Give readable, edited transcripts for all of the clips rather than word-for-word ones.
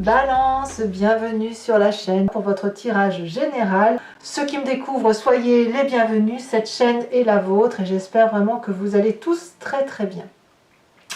Balance, bienvenue sur la chaîne pour votre tirage général. Ceux qui me découvrent, soyez les bienvenus, cette chaîne est la vôtre et j'espère vraiment que vous allez tous très bien.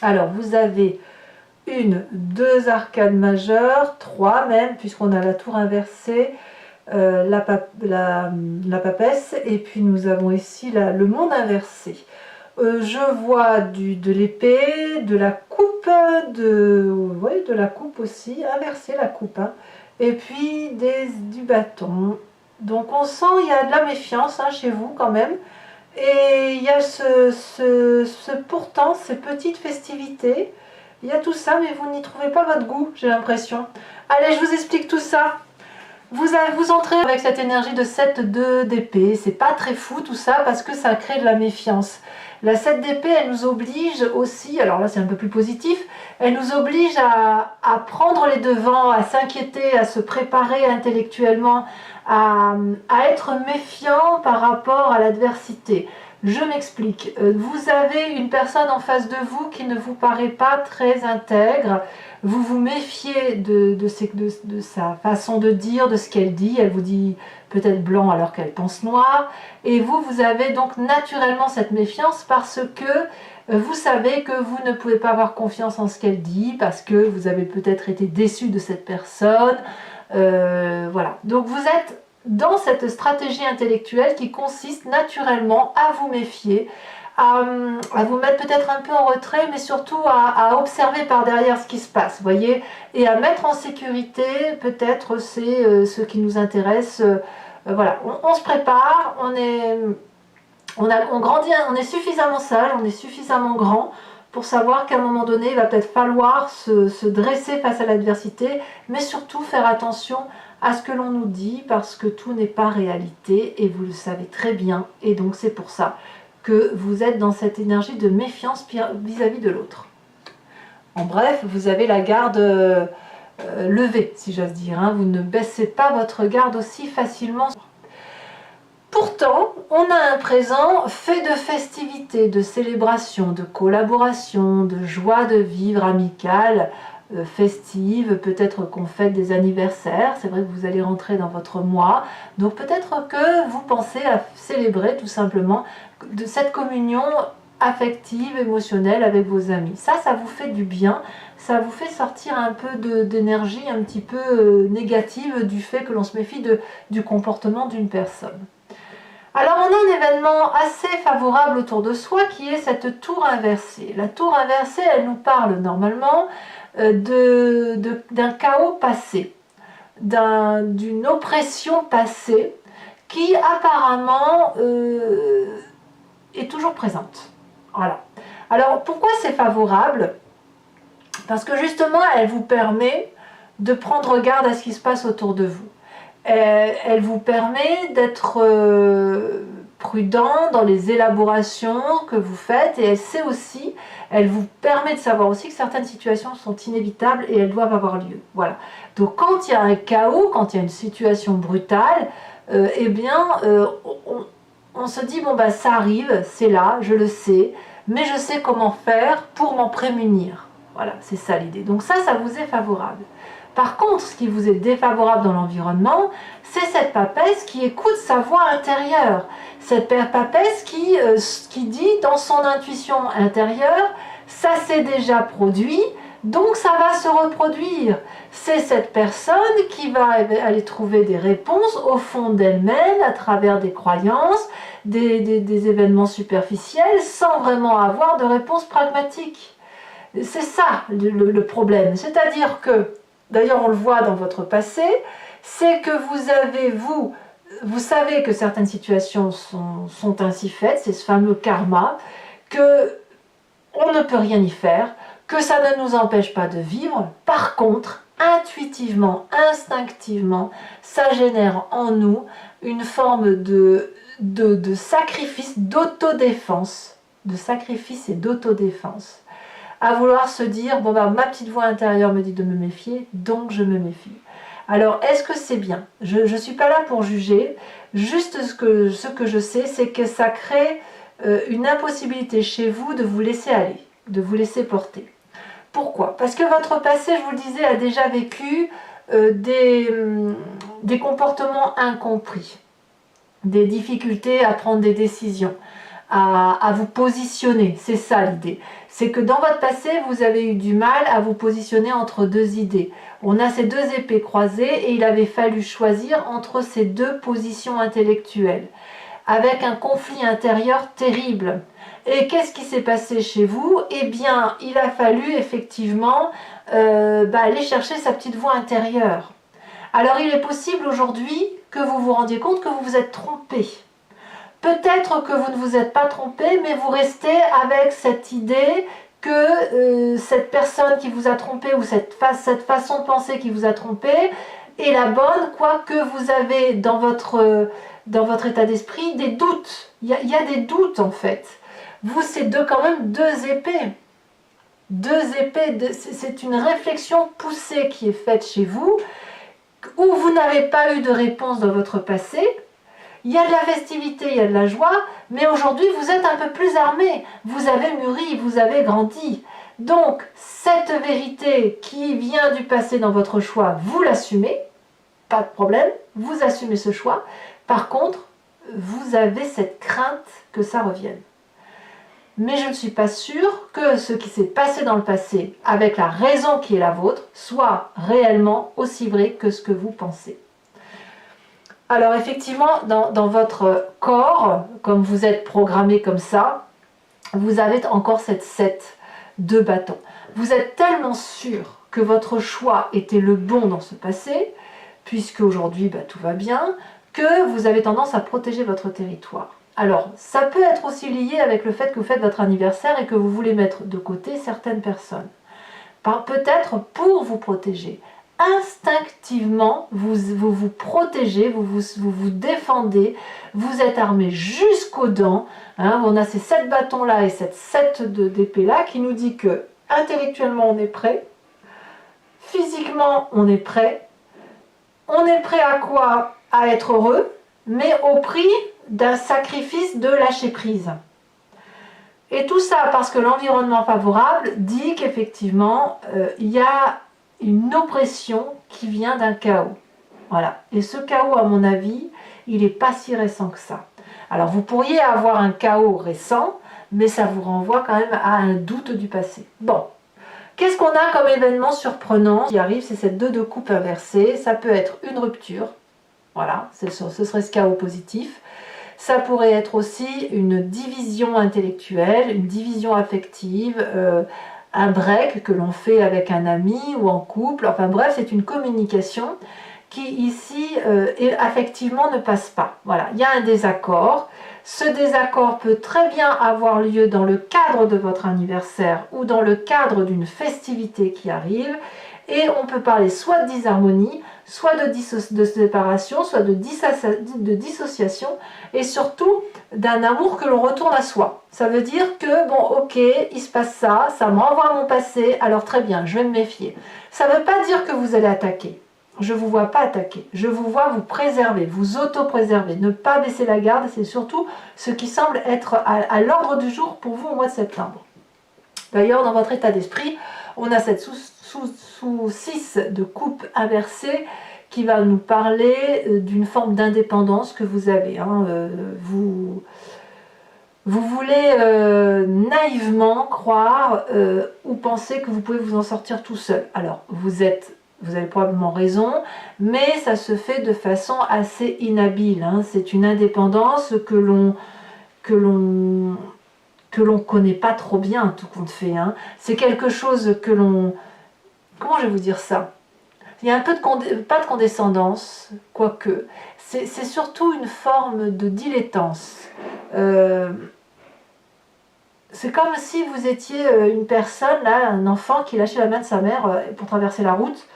Alors vous avez deux arcades majeures, trois même, puisqu'on a la tour inversée, la papesse, et puis nous avons ici le monde inversé. Je vois de l'épée, de la coupe, de la coupe aussi, inversée la coupe, hein, et puis du bâton. Donc on sent il y a de la méfiance chez vous quand même, et il y a pourtant ces petites festivités, il y a tout ça, mais vous n'y trouvez pas votre goût, j'ai l'impression. Allez, je vous explique tout ça. Vous entrez avec cette énergie de 7-2 d'épée, c'est pas très fou tout ça parce que ça crée de la méfiance. La 7 d'épée, elle nous oblige aussi, alors là c'est un peu plus positif, elle nous oblige à prendre les devants, à s'inquiéter, à se préparer intellectuellement, à être méfiant par rapport à l'adversité. Je m'explique, vous avez une personne en face de vous qui ne vous paraît pas très intègre, vous vous méfiez de sa façon de dire, de ce qu'elle dit, elle vous dit peut-être blanc alors qu'elle pense noir, et vous avez donc naturellement cette méfiance parce que vous savez que vous ne pouvez pas avoir confiance en ce qu'elle dit, parce que vous avez peut-être été déçu de cette personne, voilà. Donc vous êtes dans cette stratégie intellectuelle qui consiste naturellement à vous méfier, à vous mettre peut-être un peu en retrait, mais surtout à observer par derrière ce qui se passe, voyez, et à mettre en sécurité, peut-être c'est ce qui nous intéresse. Voilà, on se prépare, on grandit, on est suffisamment sage, on est suffisamment grand pour savoir qu'à un moment donné, il va peut-être falloir se dresser face à l'adversité, mais surtout faire attention à ce que l'on nous dit, parce que tout n'est pas réalité, et vous le savez très bien, et donc c'est pour ça que vous êtes dans cette énergie de méfiance vis-à-vis de l'autre. En bref, vous avez la garde levée, si j'ose dire, hein. Vous ne baissez pas votre garde aussi facilement. Pourtant, on a un présent fait de festivités, de célébrations, de collaborations, de joie de vivre amicale, festive, peut-être qu'on fête des anniversaires, c'est vrai que vous allez rentrer dans votre mois, donc peut-être que vous pensez à célébrer tout simplement de cette communion affective, émotionnelle avec vos amis. Ça vous fait du bien, ça vous fait sortir un peu d'énergie un petit peu négative du fait que l'on se méfie du comportement d'une personne. Alors on a un événement assez favorable autour de soi qui est cette tour inversée. La tour inversée, elle nous parle normalement d'un chaos passé, d'une oppression passée qui apparemment est toujours présente. Voilà. Alors pourquoi c'est favorable? Parce que justement elle vous permet de prendre garde à ce qui se passe autour de vous. Elle vous permet d'être prudent dans les élaborations que vous faites, et elle vous permet de savoir aussi que certaines situations sont inévitables et elles doivent avoir lieu. Voilà. Donc quand il y a un chaos, quand il y a une situation brutale, eh bien on se dit bon bah ça arrive, c'est là, je le sais, mais je sais comment faire pour m'en prémunir. Voilà, c'est ça l'idée. Donc ça vous est favorable. Par contre, ce qui vous est défavorable dans l'environnement, c'est cette papesse qui écoute sa voix intérieure. Cette papesse qui dit dans son intuition intérieure, ça s'est déjà produit, donc ça va se reproduire. C'est cette personne qui va aller trouver des réponses au fond d'elle-même, à travers des croyances, des événements superficiels, sans vraiment avoir de réponse pragmatique. C'est ça le problème. C'est-à-dire que, d'ailleurs on le voit dans votre passé, c'est que vous savez que certaines situations sont ainsi faites, c'est ce fameux karma, que on ne peut rien y faire, que ça ne nous empêche pas de vivre. Par contre, intuitivement, instinctivement, ça génère en nous une forme de sacrifice, d'autodéfense, de sacrifice et d'autodéfense, à vouloir se dire, bon bah ma petite voix intérieure me dit de me méfier, donc je me méfie. Alors est-ce que c'est bien? Je ne suis pas là pour juger, juste ce que je sais, c'est que ça crée une impossibilité chez vous de vous laisser aller, de vous laisser porter. Pourquoi? Parce que votre passé, je vous le disais, a déjà vécu des comportements incompris, des difficultés à prendre des décisions, à vous positionner. C'est ça l'idée. C'est que dans votre passé, vous avez eu du mal à vous positionner entre deux idées. On a ces deux épées croisées et il avait fallu choisir entre ces deux positions intellectuelles, avec un conflit intérieur terrible. Et qu'est-ce qui s'est passé chez vous? Eh bien, il a fallu effectivement aller chercher sa petite voix intérieure. Alors, il est possible aujourd'hui que vous vous rendiez compte que vous vous êtes trompé. Peut-être que vous ne vous êtes pas trompé, mais vous restez avec cette idée que cette personne qui vous a trompé ou cette façon de penser qui vous a trompé est la bonne, quoique vous avez dans votre état d'esprit des doutes. Il y a des doutes en fait. Vous, c'est quand même deux épées. Deux épées, c'est une réflexion poussée qui est faite chez vous, où vous n'avez pas eu de réponse dans votre passé. Il y a de la festivité, il y a de la joie, mais aujourd'hui vous êtes un peu plus armé, vous avez mûri, vous avez grandi. Donc cette vérité qui vient du passé dans votre choix, vous l'assumez, pas de problème, vous assumez ce choix. Par contre, vous avez cette crainte que ça revienne. Mais je ne suis pas sûre que ce qui s'est passé dans le passé, avec la raison qui est la vôtre, soit réellement aussi vrai que ce que vous pensez. Alors effectivement, dans votre corps, comme vous êtes programmé comme ça, vous avez encore cette 7 de bâton. Vous êtes tellement sûr que votre choix était le bon dans ce passé, puisque aujourd'hui tout va bien, que vous avez tendance à protéger votre territoire. Alors, ça peut être aussi lié avec le fait que vous faites votre anniversaire et que vous voulez mettre de côté certaines personnes. Peut-être pour vous protéger. Instinctivement, vous vous protégez, vous vous défendez, vous êtes armé jusqu'aux dents. Hein, on a ces 7 bâtons-là et cette 7 d'épée-là qui nous dit que intellectuellement on est prêt, physiquement on est prêt. On est prêt à quoi? À être heureux, mais au prix d'un sacrifice de lâcher prise. Et tout ça parce que l'environnement favorable dit qu'effectivement, il y a une oppression qui vient d'un chaos. Voilà. Et ce chaos, à mon avis, il n'est pas si récent que ça. Alors, vous pourriez avoir un chaos récent, mais ça vous renvoie quand même à un doute du passé. Bon. Qu'est-ce qu'on a comme événement surprenant qui arrive? C'est cette 2 de coupe inversée. Ça peut être une rupture. Voilà, ce serait ce chaos positif. Ça pourrait être aussi une division intellectuelle, une division affective, un break que l'on fait avec un ami ou en couple. Enfin bref, c'est une communication qui ici, affectivement, ne passe pas. Voilà, il y a un désaccord. Ce désaccord peut très bien avoir lieu dans le cadre de votre anniversaire ou dans le cadre d'une festivité qui arrive. Et on peut parler soit de disharmonie, soit de séparation, soit de dissociation, et surtout d'un amour que l'on retourne à soi. Ça veut dire que, bon, ok, il se passe ça, ça me renvoie à mon passé, alors très bien, je vais me méfier. Ça ne veut pas dire que vous allez attaquer. Je ne vous vois pas attaquer. Je vous vois vous préserver, vous auto-préserver, ne pas baisser la garde. C'est surtout ce qui semble être à l'ordre du jour pour vous au mois de septembre. D'ailleurs, dans votre état d'esprit, on a cette sous 6 de coupe inversée qui va nous parler d'une forme d'indépendance que vous avez. Hein. Vous voulez naïvement croire ou penser que vous pouvez vous en sortir tout seul. Alors, vous avez probablement raison, mais ça se fait de façon assez inhabile. Hein. C'est une indépendance que l'on connaît pas trop bien, tout compte fait. Hein. C'est quelque chose que l'on... Comment je vais vous dire ça? Il y a un peu pas de condescendance, quoique. C'est surtout une forme de dilettance. C'est comme si vous étiez une personne, là, un enfant qui lâchait la main de sa mère pour traverser la route,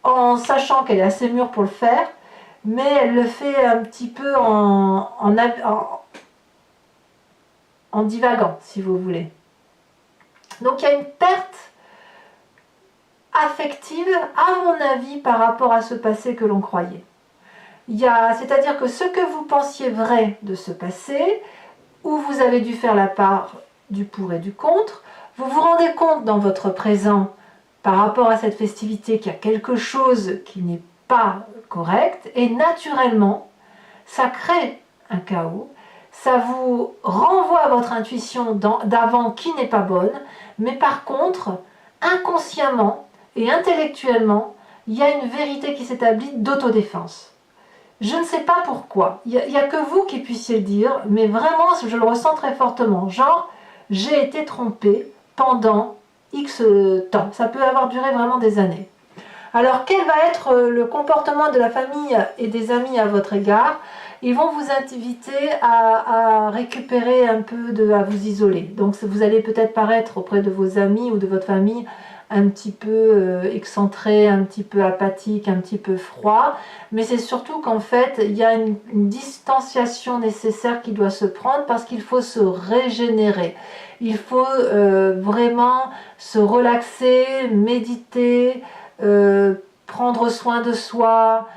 en sachant qu'elle est assez mûre pour le faire, mais elle le fait un petit peu en divagant, si vous voulez. Donc il y a une perte affective, à mon avis, par rapport à ce passé que l'on croyait. C'est-à-dire que ce que vous pensiez vrai de ce passé, où vous avez dû faire la part du pour et du contre, vous vous rendez compte dans votre présent par rapport à cette festivité qu'il y a quelque chose qui n'est pas correct, et naturellement, ça crée un chaos, ça vous renvoie à votre intuition d'avant qui n'est pas bonne, mais par contre, inconsciemment et intellectuellement, il y a une vérité qui s'établit d'autodéfense. Je ne sais pas pourquoi, il n'y a que vous qui puissiez le dire, mais vraiment, je le ressens très fortement. Genre, j'ai été trompée pendant X temps. Ça peut avoir duré vraiment des années. Alors, quel va être le comportement de la famille et des amis à votre égard? Ils vont vous inviter à récupérer un peu, à vous isoler. Donc, vous allez peut-être paraître auprès de vos amis ou de votre famille un petit peu excentré, un petit peu apathique, un petit peu froid. Mais c'est surtout qu'en fait, il y a une distanciation nécessaire qui doit se prendre parce qu'il faut se régénérer. Il faut vraiment se relaxer, méditer, prendre soin de soi,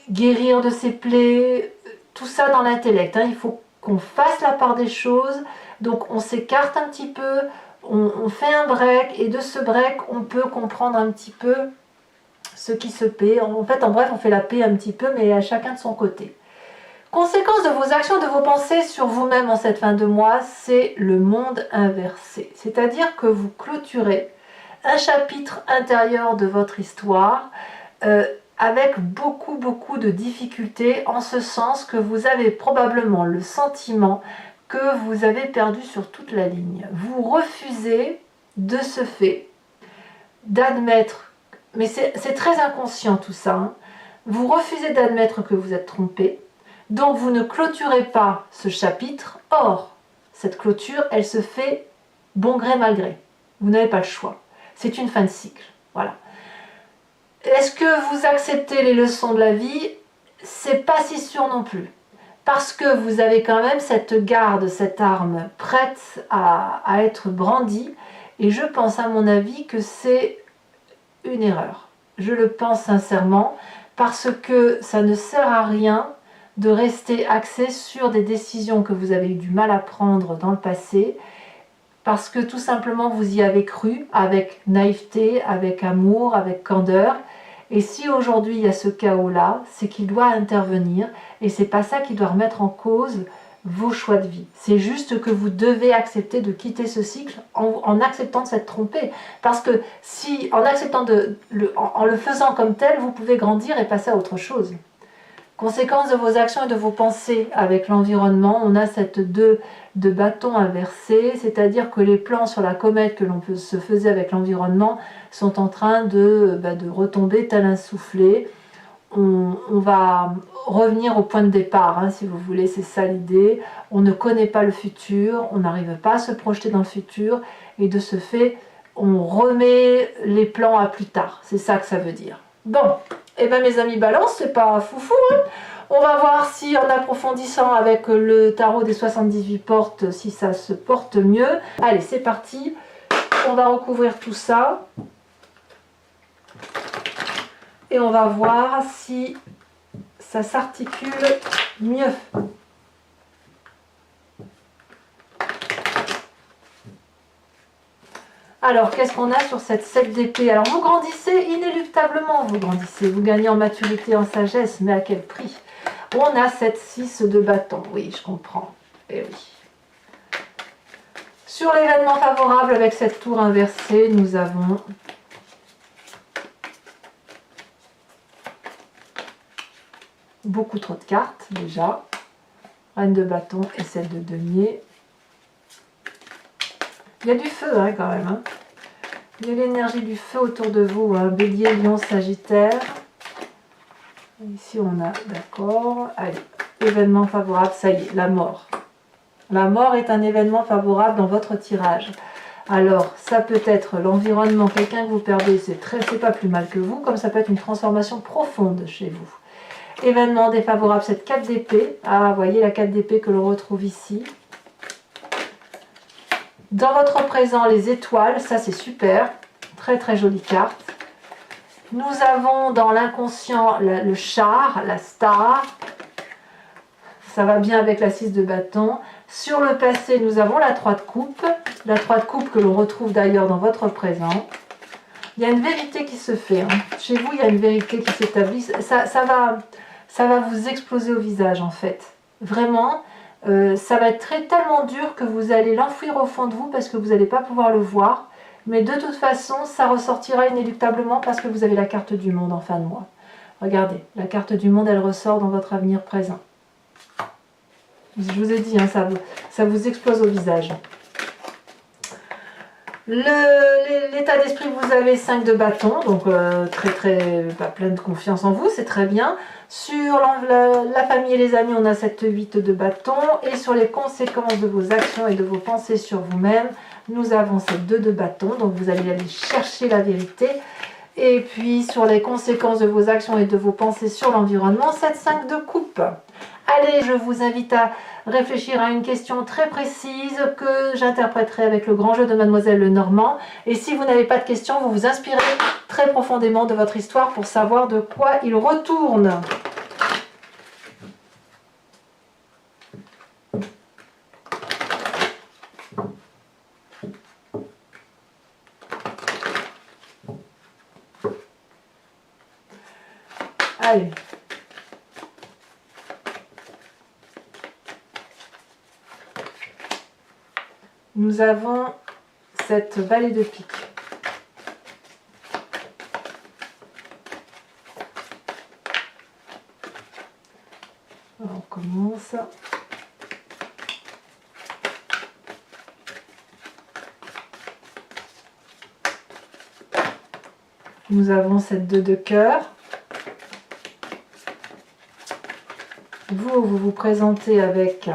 guérir de ses plaies, tout ça dans l'intellect. Il faut qu'on fasse la part des choses, donc on s'écarte un petit peu, on fait un break, et de ce break, on peut comprendre un petit peu ce qui se paie. En fait, en bref, on fait la paix un petit peu, mais à chacun de son côté. Conséquence de vos actions, de vos pensées sur vous-même en cette fin de mois, c'est le monde inversé. C'est-à-dire que vous clôturez un chapitre intérieur de votre histoire avec beaucoup de difficultés, en ce sens que vous avez probablement le sentiment que vous avez perdu sur toute la ligne. Vous refusez de ce fait d'admettre, mais c'est très inconscient tout ça, vous refusez d'admettre que vous êtes trompé, donc vous ne clôturez pas ce chapitre. Or, cette clôture, elle se fait bon gré mal gré. Vous n'avez pas le choix. C'est une fin de cycle. Voilà. Est-ce que vous acceptez les leçons de la vie? C'est pas si sûr non plus. Parce que vous avez quand même cette garde, cette arme prête à être brandie. Et je pense, à mon avis, que c'est une erreur. Je le pense sincèrement, parce que ça ne sert à rien de rester axé sur des décisions que vous avez eu du mal à prendre dans le passé, parce que tout simplement vous y avez cru, avec naïveté, avec amour, avec candeur. Et si aujourd'hui il y a ce chaos-là, c'est qu'il doit intervenir, et c'est pas ça qui doit remettre en cause vos choix de vie. C'est juste que vous devez accepter de quitter ce cycle en acceptant de s'être trompé. Parce que si, en acceptant en le faisant comme tel, vous pouvez grandir et passer à autre chose. Conséquence de vos actions et de vos pensées avec l'environnement, on a cette 2 de bâton inversé, c'est-à-dire que les plans sur la comète que l'on se faisait avec l'environnement sont en train de retomber tel un soufflet. On va revenir au point de départ, si vous voulez, c'est ça l'idée. On ne connaît pas le futur, on n'arrive pas à se projeter dans le futur, et de ce fait, on remet les plans à plus tard. C'est ça que ça veut dire. Bon, et bien mes amis Balance, c'est pas foufou, On va voir si, en approfondissant avec le tarot des 78 portes, si ça se porte mieux. Allez, c'est parti. On va recouvrir tout ça. Et on va voir si ça s'articule mieux. Alors, qu'est-ce qu'on a sur cette 7 d'épée? Alors, vous grandissez inéluctablement, vous grandissez. Vous gagnez en maturité, en sagesse, mais à quel prix? On a cette 6 de bâton. Oui, je comprends. Eh oui. Sur l'événement favorable, avec cette tour inversée, nous avons beaucoup trop de cartes, déjà. Reine de bâton et celle de denier. Il y a du feu quand même. Il y a l'énergie du feu autour de vous. Bélier, Lion, Sagittaire. Ici on a, d'accord. Allez, événement favorable, ça y est, la mort. La mort est un événement favorable dans votre tirage. Alors, ça peut être l'environnement, quelqu'un que vous perdez, c'est pas plus mal que vous, comme ça peut être une transformation profonde chez vous. Événement défavorable, cette 4 d'épée. Ah, vous voyez la 4 d'épée que l'on retrouve ici. Dans votre présent, les étoiles, ça c'est super, très jolie carte. Nous avons dans l'inconscient le char, la star. Ça va bien avec la 6 de bâton. Sur le passé, nous avons la 3 de coupe. La 3 de coupe que l'on retrouve d'ailleurs dans votre présent. Il y a une vérité qui se fait. Hein. Chez vous, il y a une vérité qui s'établit. Ça va vous exploser au visage en fait. Vraiment, ça va être tellement dur que vous allez l'enfouir au fond de vous parce que vous n'allez pas pouvoir le voir. Mais de toute façon, ça ressortira inéluctablement parce que vous avez la carte du monde en fin de mois. Regardez, la carte du monde, elle ressort dans votre avenir présent. Je vous ai dit, hein, ça vous explose au visage. L'état d'esprit, vous avez 5 de bâton, donc plein de confiance en vous, c'est très bien. Sur la famille et les amis, on a cette 8 de bâton. Et sur les conséquences de vos actions et de vos pensées sur vous-même, nous avons cette 2 de bâton, donc vous allez aller chercher la vérité. Et puis sur les conséquences de vos actions et de vos pensées sur l'environnement, cette 5 de coupe. Allez, je vous invite à réfléchir à une question très précise que j'interpréterai avec le grand jeu de Mademoiselle Lenormand. Et si vous n'avez pas de questions, vous vous inspirez très profondément de votre histoire pour savoir de quoi il retourne. Allez. Nous avons cette vallée de pique. Alors, on commence. Nous avons cette 2 de cœur. Vous vous présentez avec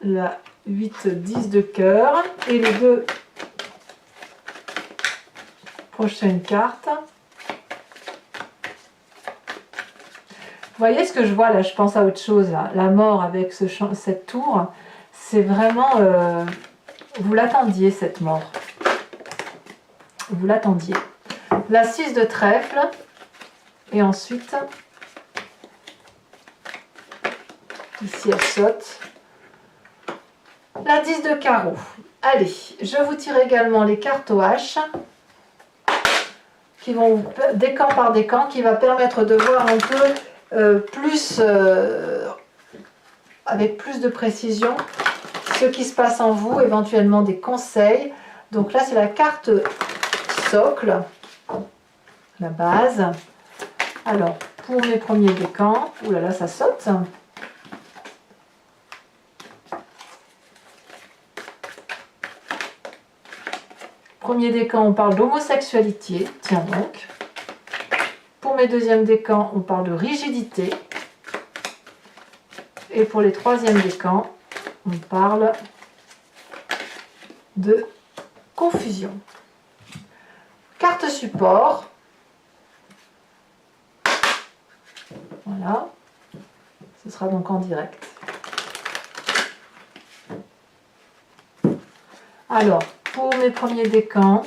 la 8-10 de cœur et les 2 prochaines cartes. Vous voyez ce que je vois là, je pense à autre chose là. La mort avec cette tour, c'est vraiment... vous l'attendiez cette mort. Vous l'attendiez. La 6 de trèfle et ensuite ici elle saute. La 10 de carreau. Allez, je vous tire également les cartes au H qui vont décan par décan, qui va permettre de voir un peu plus avec plus de précision ce qui se passe en vous, éventuellement des conseils. Donc là c'est la carte socle, la base. Alors pour mes premiers décans, oulala ça saute. Premier décan, on parle d'homosexualité, tiens donc. Pour mes deuxièmes décans, on parle de rigidité. Et pour les troisièmes décans, on parle de confusion. Carte support. Voilà. Ce sera donc en direct. Alors, pour mes premiers décans,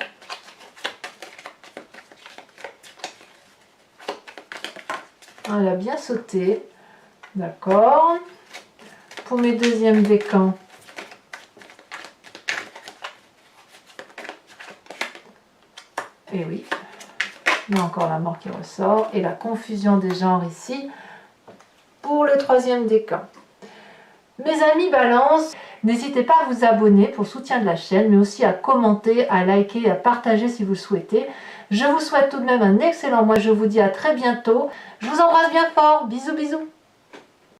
elle a bien sauté, d'accord. Pour mes deuxièmes décans, et oui, il y a encore la mort qui ressort, et la confusion des genres ici, pour le troisième décan. Mes amis Balance, n'hésitez pas à vous abonner pour le soutien de la chaîne, mais aussi à commenter, à liker, à partager si vous le souhaitez. Je vous souhaite tout de même un excellent mois, je vous dis à très bientôt. Je vous embrasse bien fort, bisous bisous.